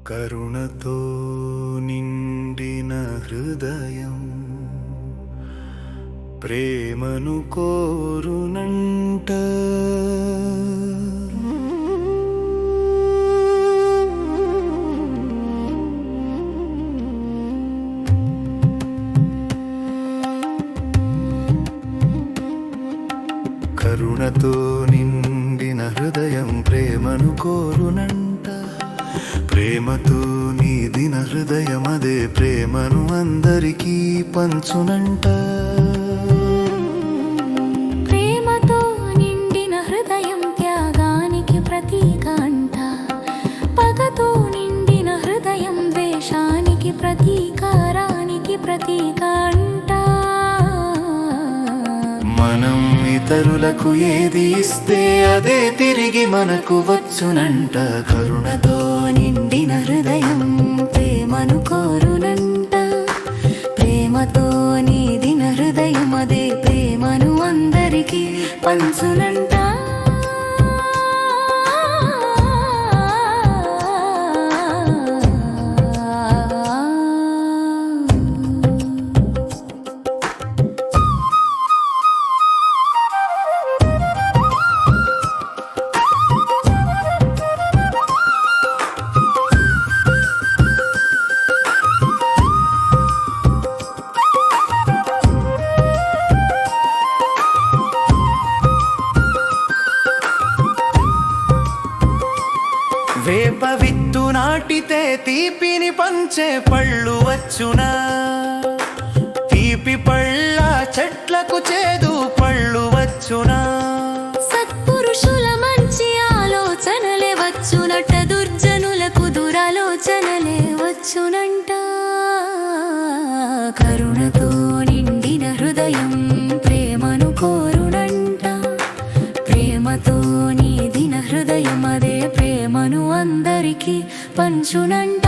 కరుణతో నిండిన హృదయం ప్రేమను కోరునంట. కరుణతో నిండిన హృదయం ప్రేమను కోరునంట. ప్రేమతో నీదిన హృదయం అదే ప్రేమను అందరికీ పంచునంట. ప్రేమతో నిండిన హృదయం త్యాగానికి ప్రతీక అంట. పగతో నిండిన హృదయం ద్వేషానికి ప్రతీకారానికి ప్రతీక అంట. మనం ఇతరులకు ఏది ఇస్తే అదే తిరిగి మనకు వచ్చునంట. కరుణతో నిండిన హృదయం ప్రేమను కోరునంట. ప్రేమతో నీదిన హృదయం అదే ప్రేమను అందరికీ పంచునంట. వేప విత్తు నాటితే తీపిని పంచే పళ్ళు వచ్చునా? తీపి పళ్ళ చెట్లకు చేదు పళ్ళు వచ్చునా? సత్పురుషుల మంచి ఆలోచనలే వచ్చునట, దుర్జనులకు దురాలోచనలే వచ్చునంట. కరుణతో నిండిన హృదయం ప్రేమను కోరునంట. ప్రేమతో నీదిన హృదయం అదే ప్రేమను అందరికీ పంచునంట.